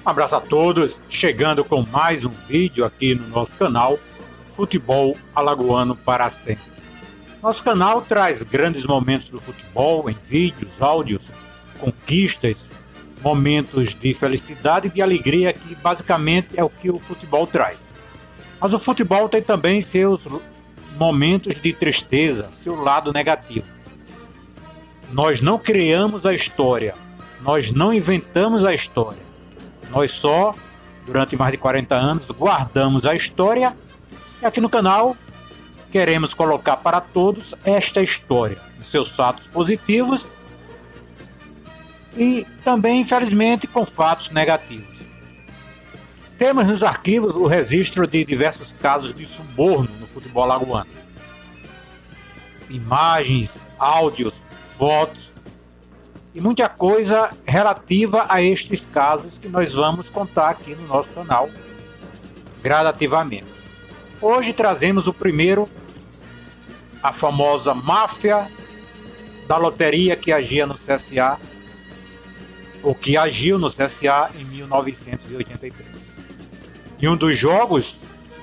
Um abraço a todos, chegando com mais um vídeo aqui no nosso canal Futebol Alagoano para Sempre. Nosso canal traz grandes momentos do futebol em vídeos, áudios, conquistas, momentos de felicidade e de alegria, que basicamente é o que o futebol traz. Mas o futebol tem também seus momentos de tristeza, seu lado negativo. Nós não criamos a história, nós não inventamos a história. Nós só, durante mais de 40 anos, guardamos a história e aqui no canal queremos colocar para todos esta história, os seus fatos positivos e também, infelizmente, com fatos negativos. Temos nos arquivos o registro de diversos casos de suborno no futebol alagoano. Imagens, áudios, fotos e muita coisa relativa a estes casos que nós vamos contar aqui no nosso canal gradativamente. Hoje trazemos o primeiro, a famosa máfia da loteria que agia no CSA, ou que agiu no CSA em 1983. E um dos jogos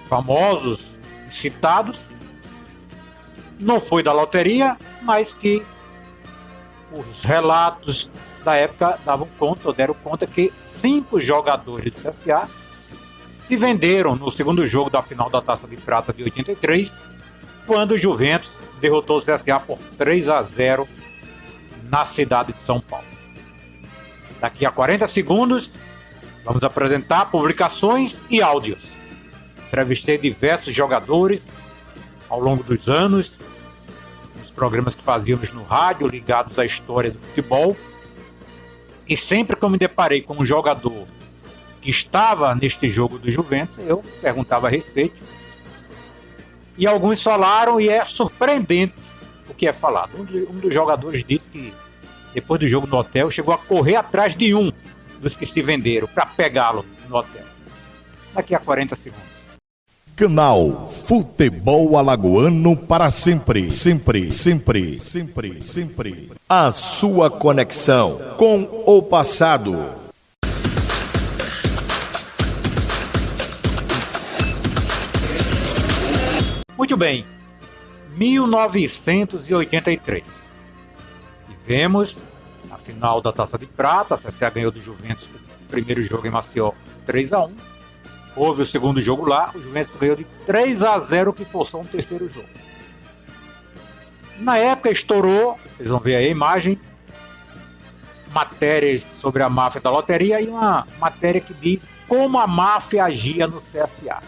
famosos citados não foi da loteria, mas que os relatos da época davam conta, ou deram conta, que 5 jogadores do CSA se venderam no segundo jogo da final da Taça de Prata de 83, quando o Juventus derrotou o CSA por 3-0 na cidade de São Paulo. Daqui a 40 segundos, vamos apresentar publicações e áudios. Entrevistei diversos jogadores ao longo dos anos, nos programas que fazíamos no rádio ligados à história do futebol, e sempre que eu me deparei com um jogador que estava neste jogo do Juventus, eu perguntava a respeito, e alguns falaram, e é surpreendente o que é falado. Um dos jogadores disse que depois do jogo no hotel chegou a correr atrás de um dos que se venderam para pegá-lo no hotel. Daqui a 40 segundos. Canal Futebol Alagoano para sempre, sempre, sempre, sempre, sempre. A sua conexão com o passado. Muito bem, 1983. Tivemos a final da Taça de Prata, a CSA ganhou do Juventus o primeiro jogo em Maceió 3-1. Houve o segundo jogo lá, o Juventus ganhou de 3-0, que forçou um terceiro jogo. Na época estourou, vocês vão ver aí a imagem, matérias sobre a máfia da loteria e uma matéria que diz como a máfia agia no CSA.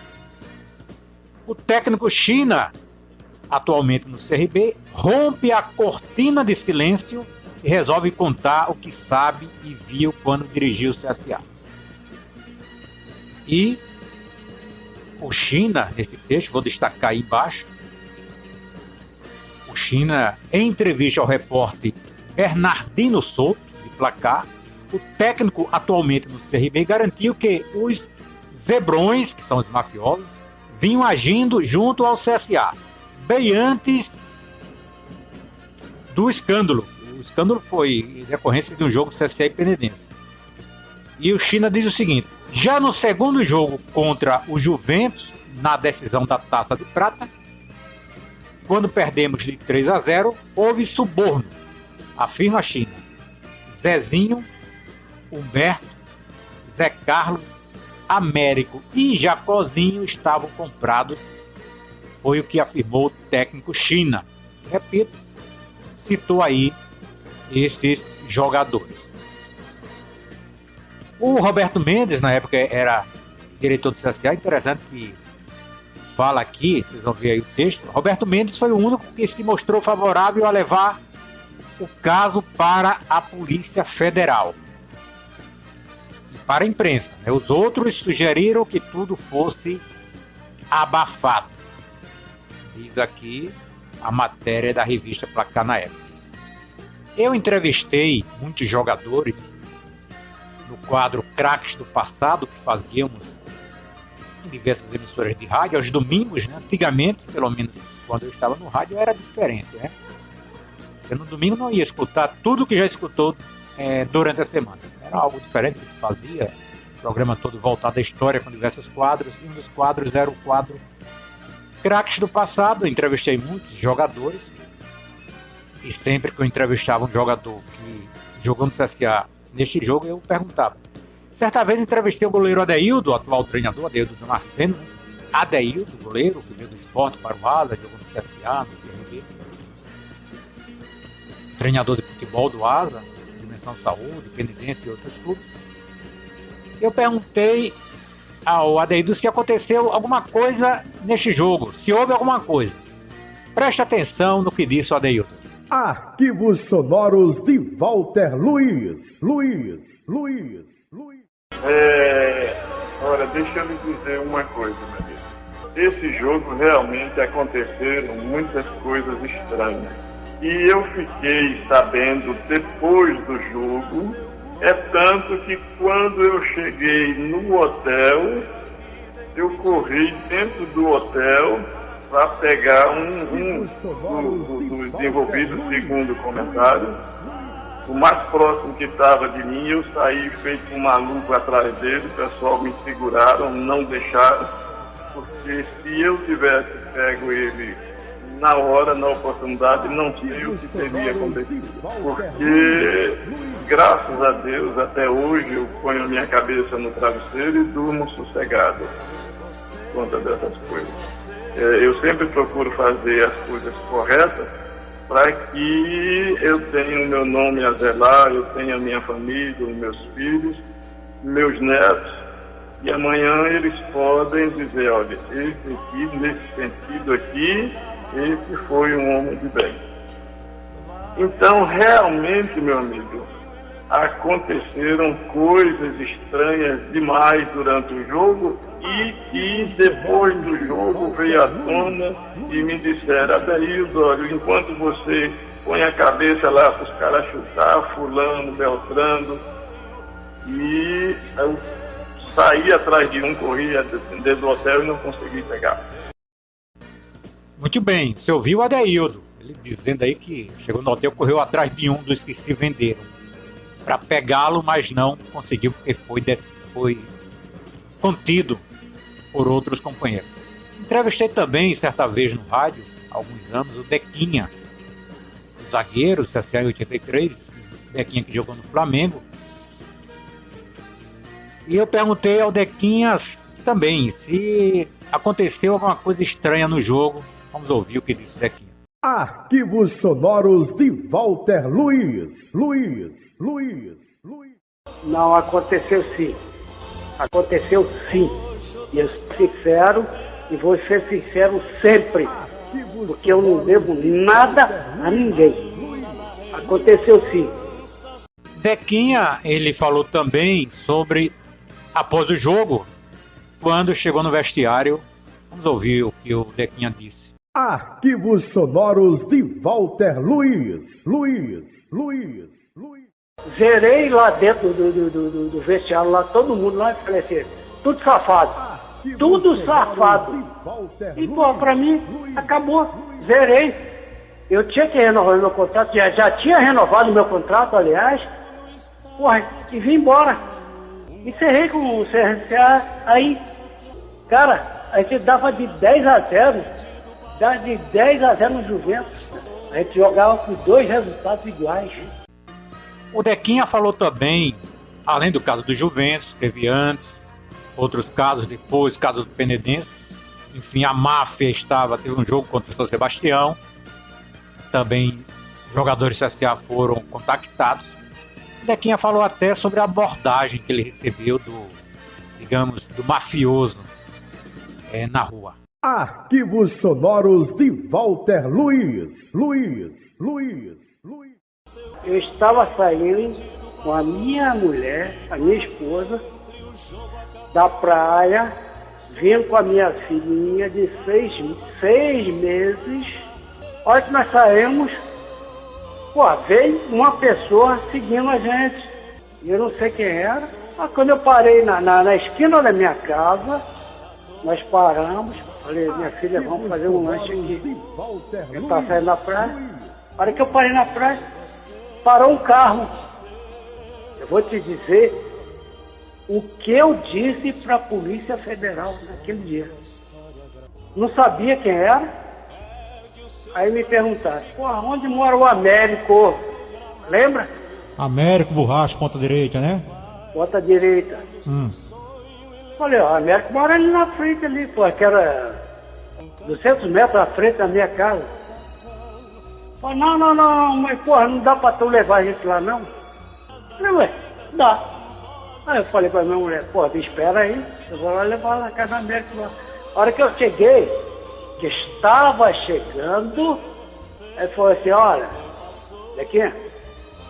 O técnico China, atualmente no CRB, rompe a cortina de silêncio e resolve contar o que sabe e viu quando dirigiu o CSA. E o China, nesse texto, vou destacar aí embaixo, o China, em entrevista ao repórter Bernardino Souto, de Placar, o técnico atualmente no CRB garantiu que os zebrões, que são os mafiosos, vinham agindo junto ao CSA, bem antes do escândalo. O escândalo foi em decorrência de um jogo CSA e Penedense. E o China diz o seguinte: já no segundo jogo contra o Juventus, na decisão da Taça de Prata, quando perdemos de 3-0, houve suborno, afirma a China. Zezinho, Humberto, Zé Carlos, Américo e Jacozinho estavam comprados, foi o que afirmou o técnico China. Repito, citou aí esses jogadores. O Roberto Mendes, na época, era diretor do CSA. Interessante que fala aqui, vocês vão ver aí o texto. Roberto Mendes foi o único que se mostrou favorável a levar o caso para a Polícia Federal e para a imprensa, né? Os outros sugeriram que tudo fosse abafado. Diz aqui a matéria da revista Placar na época. Eu entrevistei muitos jogadores no quadro Craques do Passado, que fazíamos em diversas emissoras de rádio, aos domingos, né? Antigamente, pelo menos quando eu estava no rádio, era diferente, né? Você no domingo não ia escutar tudo que já escutou durante a semana. Era algo diferente que tu fazia, programa todo voltado à história com diversos quadros, e um dos quadros era o quadro Craques do Passado. Eu entrevistei muitos jogadores, e sempre que eu entrevistava um jogador que jogou no CSA neste jogo, eu perguntava. Certa vez entrevistei o goleiro Adeildo, o atual treinador, Adeildo Damasceno, Adeildo, goleiro, que veio do Sport para o Asa, jogou no CSA, no CRB. Treinador de futebol do Asa, Dimensão Saúde, Penedense e outros clubes. Eu perguntei ao Adeildo se aconteceu alguma coisa neste jogo, se houve alguma coisa. Preste atenção no que disse o Adeildo. Arquivos sonoros de Walter Luiz. Olha, deixa eu lhe dizer uma coisa, meu amigo. Esse jogo realmente aconteceram muitas coisas estranhas. E eu fiquei sabendo depois do jogo, é tanto que quando eu cheguei no hotel, eu corri dentro do hotel para pegar um dos envolvidos, segundo o comentário. O mais próximo que estava de mim, eu saí feito um maluco atrás dele, o pessoal me seguraram, não deixaram, porque se eu tivesse pego ele na hora, na oportunidade, não sei o que teria acontecido. Porque, graças a Deus, até hoje eu ponho a minha cabeça no travesseiro e durmo sossegado por conta dessas coisas. Eu sempre procuro fazer as coisas corretas para que eu tenha o meu nome a zelar, eu tenha a minha família, os meus filhos, meus netos, e amanhã eles podem dizer, olha, esse aqui, nesse sentido aqui, esse foi um homem de bem. Então, realmente, meu amigo, aconteceram coisas estranhas demais durante o jogo e que depois do jogo veio à tona e me disseram, Adeildo, olha, enquanto você põe a cabeça lá para os caras chutar, fulano, beltrano, e eu saí atrás de um, corria dentro do hotel e não consegui pegar. Muito bem, você ouviu o Adeildo, ele dizendo aí que chegou no hotel, correu atrás de um dos que se venderam para pegá-lo, mas não conseguiu porque foi contido por outros companheiros. Entrevistei também, certa vez no rádio, há alguns anos, o Dequinha, o zagueiro do CSA em 83, Dequinha que jogou no Flamengo. E eu perguntei ao Dequinhas também se aconteceu alguma coisa estranha no jogo. Vamos ouvir o que disse o Dequinha. Arquivos sonoros de Walter Luiz. Não, aconteceu sim. Aconteceu sim. E eu sou sincero e vou ser sincero sempre. Porque eu não devo nada a ninguém. Aconteceu sim. Dequinha, ele falou também sobre, após o jogo, quando chegou no vestiário. Vamos ouvir o que o Dequinha disse. Arquivos sonoros de Walter Luiz. Zerei lá dentro do vestiário, lá todo mundo lá, e falei assim, tudo safado. Tudo safado. E, pô, pra mim, acabou. Zerei. Eu tinha que renovar meu contrato, já tinha renovado meu contrato, aliás. Porra, e vim embora. Encerrei com o CSA. Aí, cara, a gente dava de 10-0. Dava de 10-0 no Juventus. A gente jogava com 2 resultados iguais. O Dequinha falou também, além do caso do Juventus, teve antes, outros casos depois, caso do Penedense. Enfim, a máfia teve um jogo contra o São Sebastião. Também jogadores do CSA foram contactados. O Dequinha falou até sobre a abordagem que ele recebeu do mafioso na rua. Arquivos sonoros de Walter Luiz. Eu estava saindo com a minha mulher, a minha esposa, da praia, vindo com a minha filhinha de 6 meses. A hora que nós saímos, veio uma pessoa seguindo a gente. Eu não sei quem era. Mas quando eu parei na esquina da minha casa, nós paramos. Falei, minha filha, vamos fazer um lanche aqui. Eu estava saindo da praia. A hora que eu parei na praia, parou um carro. Eu vou te dizer o que eu disse para a Polícia Federal naquele dia. Não sabia quem era. Aí me perguntaram, onde mora o Américo? Lembra? Américo Borracha, ponta direita, né? Ponta direita. Falei, o Américo mora ali na frente ali, que era 200 metros à frente da minha casa. Falei, não, mas não dá pra tu levar a gente lá não? Falei, ué, dá. Aí eu falei pra minha mulher, me espera aí, eu vou lá levar na casa do Américo lá. A hora que eu cheguei, que estava chegando, aí falou assim, olha, Dequinha,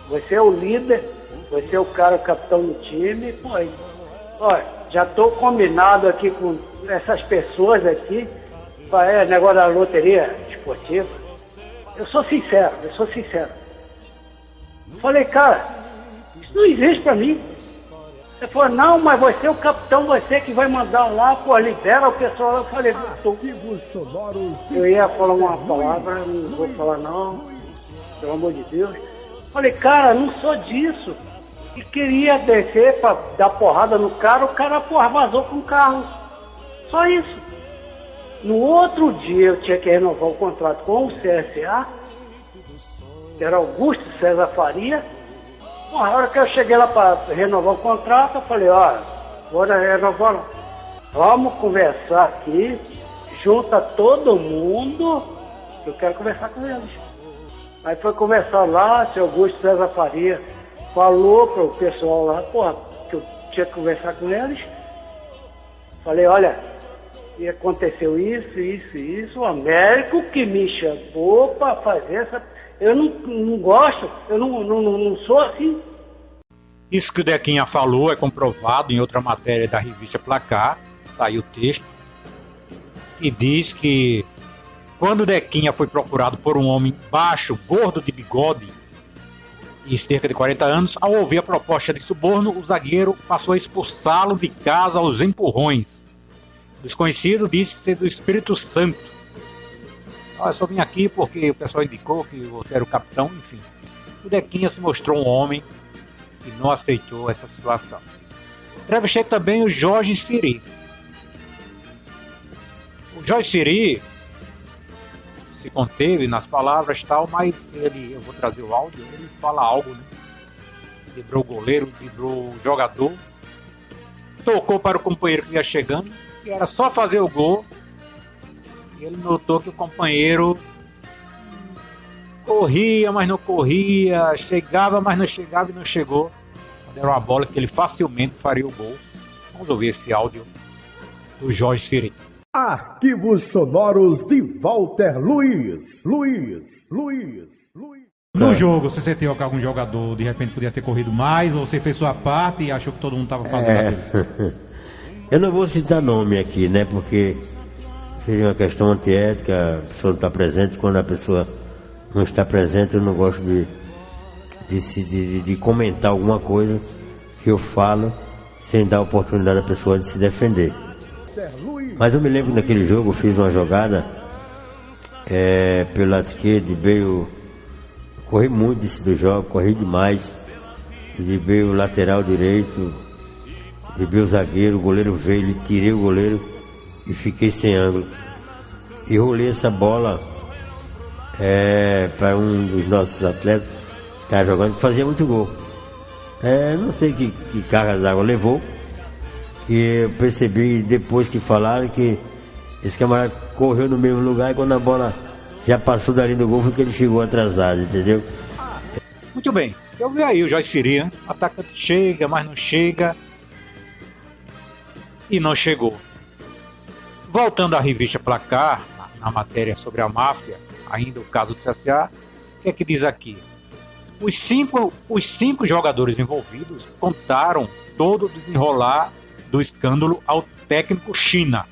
você é o líder, você é o cara, o capitão do time, olha, já estou combinado aqui com essas pessoas aqui, negócio da loteria esportiva. Eu sou sincero. Falei, cara, isso não existe pra mim. Ele falou, não, mas você é o capitão, você que vai mandar lá, libera o pessoal. Eu falei, eu ia falar uma palavra, não vou falar não, pelo amor de Deus. Falei, cara, não sou disso. E queria descer pra dar porrada no cara, o cara, vazou com o carro. Só isso. No outro dia eu tinha que renovar o contrato com o CSA, que era Augusto César Faria. A hora que eu cheguei lá para renovar o contrato, eu falei, bora renovar. Vamos conversar aqui, junta todo mundo, eu quero conversar com eles. Aí foi conversar lá, seu Augusto César Faria falou para o pessoal lá, que eu tinha que conversar com eles. Falei, olha, e aconteceu isso, o Américo que me chamou para fazer essa... Eu não gosto, eu não sou assim. Isso que o Dequinha falou é comprovado em outra matéria da revista Placar, tá aí o texto, que diz que quando o Dequinha foi procurado por um homem baixo, gordo de bigode e cerca de 40 anos, ao ouvir a proposta de suborno, o zagueiro passou a expulsá-lo de casa aos empurrões. O desconhecido disse ser do Espírito Santo. Eu só vim aqui porque o pessoal indicou que você era o capitão, enfim. O Dequinha se mostrou um homem que não aceitou essa situação. Entrevistei também o Jorge Siri. O Jorge Siri se conteve nas palavras e tal, mas eu vou trazer o áudio, ele fala algo, né? Librou o goleiro, librou o jogador, tocou para o companheiro que ia chegando, que era só fazer o gol. E ele notou que o companheiro corria, mas não corria, chegava, mas não chegava e não chegou. Quando era uma bola que ele facilmente faria o gol. Vamos ouvir esse áudio do Jorge Siri. Arquivos sonoros de Walter Luiz. No jogo, você sentiu que algum jogador de repente podia ter corrido mais, ou você fez sua parte e achou que todo mundo estava fazendo aquilo? Eu não vou citar nome aqui, né, porque seria uma questão antiética, a pessoa não está presente. Quando a pessoa não está presente, eu não gosto de comentar alguma coisa que eu falo sem dar oportunidade à pessoa de se defender. Mas eu me lembro que naquele jogo eu fiz uma jogada pelo lado esquerdo, veio, corri muito do jogo, corri demais, e veio o lateral direito, e veio o zagueiro, o goleiro veio, tirei o goleiro e fiquei sem ângulo. E rolei essa bola para um dos nossos atletas que estava jogando, que fazia muito gol. Não sei que carga d'água levou, que eu percebi depois que falaram que esse camarada correu no mesmo lugar, e quando a bola já passou dali do gol foi que ele chegou atrasado, entendeu? Muito bem, você ouviu aí o Jorge Siri, né? O atacante chega, mas não chega e não chegou. Voltando à revista Placar, na matéria sobre a máfia, ainda o caso do CSA, o que é que diz aqui? Os cinco jogadores envolvidos contaram todo o desenrolar do escândalo ao técnico China.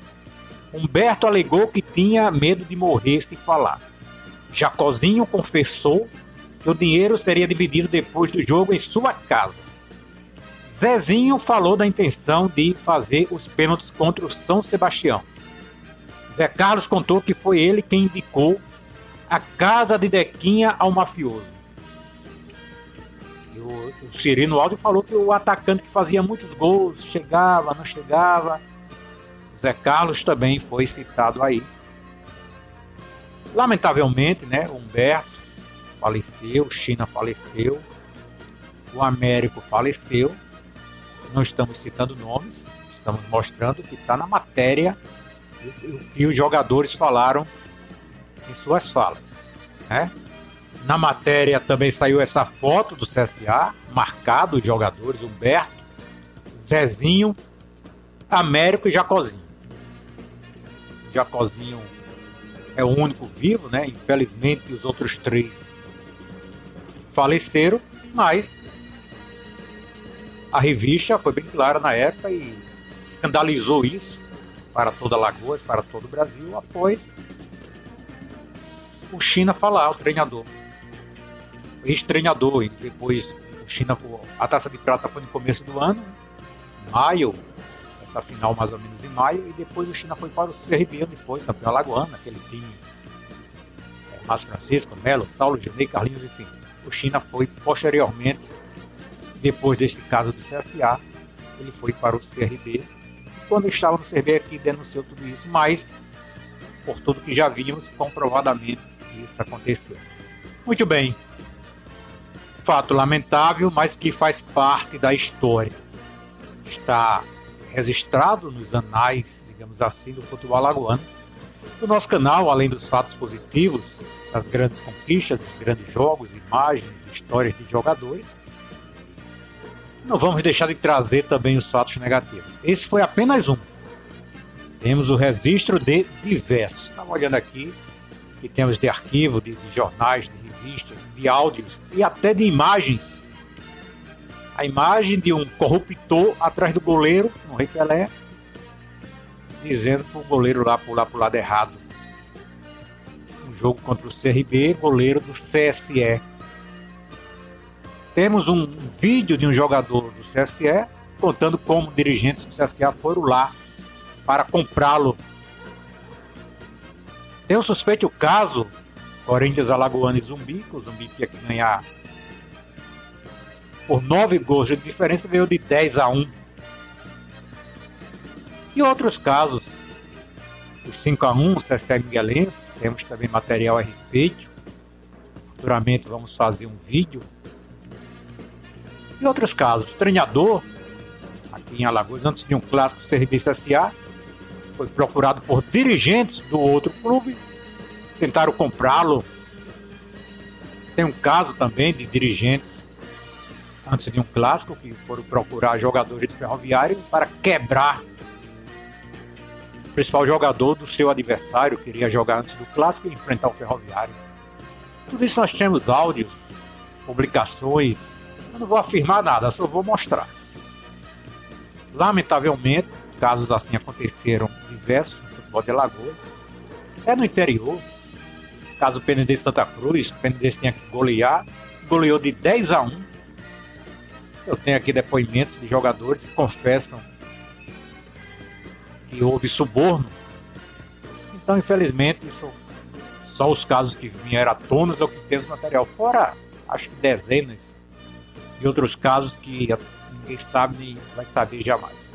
Humberto alegou que tinha medo de morrer se falasse. Jacozinho confessou que o dinheiro seria dividido depois do jogo em sua casa. Zezinho falou da intenção de fazer os pênaltis contra o São Sebastião. Zé Carlos contou que foi ele quem indicou a casa de Dequinha ao mafioso. E o Siri no áudio falou que o atacante que fazia muitos gols chegava, não chegava. Zé Carlos também foi citado aí. Lamentavelmente, né, o Humberto faleceu, o China faleceu, o Américo faleceu. Não estamos citando nomes, estamos mostrando que está na matéria o que os jogadores falaram em suas falas, né? Na matéria também saiu essa foto do CSA, marcado os jogadores, Humberto, Zezinho, Américo e Jacozinho. Jacozinho é o único vivo, né? Infelizmente os outros 3 faleceram, mas a revista foi bem clara na época e escandalizou isso para toda Alagoas, para todo o Brasil, após o China falar, o treinador. Ex-treinador, e depois o China, a Taça de Prata foi no começo do ano, em maio, essa final mais ou menos em maio, e depois o China foi para o CRB, onde foi campeão alagoano, aquele time Márcio Francisco, Melo, Saulo, Junei, Carlinhos, enfim. O China foi posteriormente, depois desse caso do CSA, ele foi para o CRB. Quando estava no CRB aqui denunciou tudo isso, mas por tudo que já vimos, comprovadamente isso aconteceu. Muito bem. Fato lamentável, mas que faz parte da história. Está registrado nos anais, digamos assim, do futebol alagoano. No nosso canal, além dos fatos positivos, das grandes conquistas, dos grandes jogos, imagens, histórias de jogadores, não vamos deixar de trazer também os fatos negativos. Esse foi apenas um. Temos o registro de diversos. Estava olhando aqui, que temos de arquivo, de jornais, de revistas, de áudios e até de imagens. A imagem de um corruptor atrás do goleiro, no Rei Pelé, dizendo para o goleiro lá pular para o lado errado. Um jogo contra o CRB, goleiro do CSE. Temos um vídeo de um jogador do CSE contando como dirigentes do CSA foram lá para comprá-lo. Tem um suspeito caso Corinthians, Alagoano e Zumbi, que o Zumbi tinha que ganhar por 9 gols de diferença, ganhou de 10-1. E outros casos, o 5-1, o CSA Miguelense, temos também material a respeito. Futuramente vamos fazer um vídeo. E outros casos, treinador, aqui em Alagoas, antes de um clássico CRB CSA, foi procurado por dirigentes do outro clube, tentaram comprá-lo. Tem um caso também de dirigentes, antes de um clássico, que foram procurar jogadores de Ferroviário para quebrar o principal jogador do seu adversário, queria jogar antes do clássico e enfrentar o Ferroviário. Tudo isso nós temos áudios, publicações. Eu não vou afirmar nada, só vou mostrar. Lamentavelmente, casos assim aconteceram diversos no futebol de Alagoas. É no interior. Caso o Penedense Santa Cruz, o Penedense tinha que golear, goleou de 10-1. Eu tenho aqui depoimentos de jogadores que confessam que houve suborno. Então, infelizmente, isso, só os casos que vieram à tona é o que temos material. Fora, acho que dezenas de outros casos que ninguém sabe nem vai saber jamais.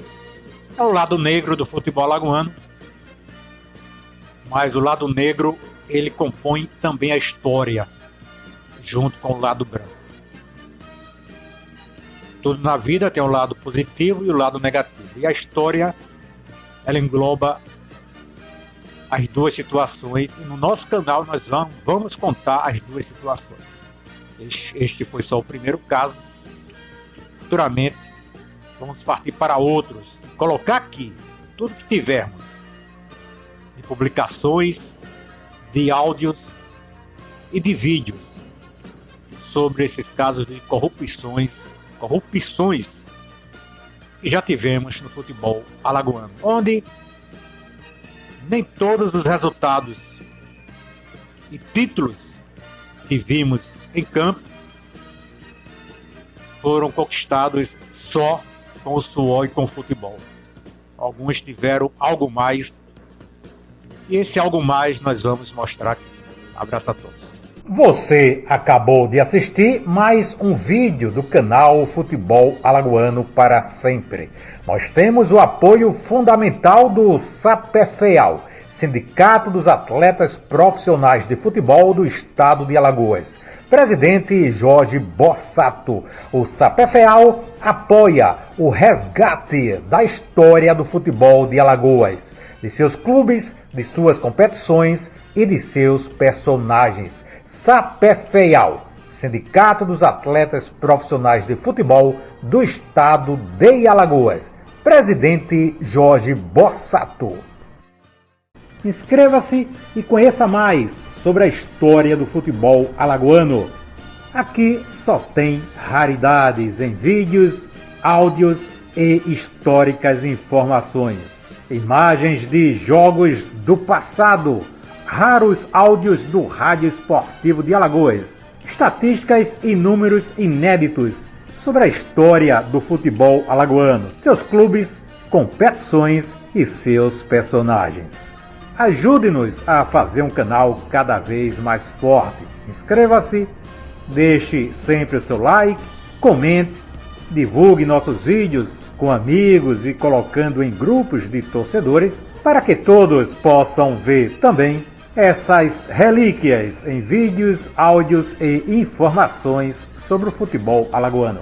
É o lado negro do futebol alagoano, mas o lado negro ele compõe também a história, junto com o lado branco. Tudo na vida tem um lado positivo e o lado negativo. E a história, ela engloba as duas situações. E no nosso canal nós vamos contar as duas situações. Este foi só o primeiro caso. Futuramente vamos partir para outros. Colocar aqui tudo que tivermos de publicações, de áudios e de vídeos sobre esses casos de corrupções que já tivemos no futebol alagoano, onde nem todos os resultados e títulos que vimos em campo foram conquistados só com o suor e com o futebol. Alguns tiveram algo mais, e esse algo mais nós vamos mostrar aqui. Abraço a todos. Você acabou de assistir mais um vídeo do canal Futebol Alagoano para Sempre. Nós temos o apoio fundamental do SAPEFEAL, Sindicato dos Atletas Profissionais de Futebol do Estado de Alagoas. Presidente Jorge Bossato. O SAPEFEAL apoia o resgate da história do futebol de Alagoas, de seus clubes, de suas competições e de seus personagens. SAPEFEAL, Sindicato dos Atletas Profissionais de Futebol do Estado de Alagoas. Presidente Jorge Bossato. Inscreva-se e conheça mais sobre a história do futebol alagoano. Aqui só tem raridades em vídeos, áudios e históricas informações. Imagens de jogos do passado, raros áudios do Rádio Esportivo de Alagoas, estatísticas e números inéditos sobre a história do futebol alagoano, seus clubes, competições e seus personagens. Ajude-nos a fazer um canal cada vez mais forte. Inscreva-se, deixe sempre o seu like, comente, divulgue nossos vídeos com amigos e colocando em grupos de torcedores para que todos possam ver também essas relíquias em vídeos, áudios e informações sobre o futebol alagoano.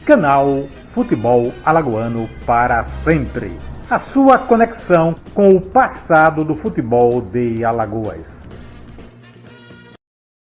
Canal Futebol Alagoano para Sempre. A sua conexão com o passado do futebol de Alagoas.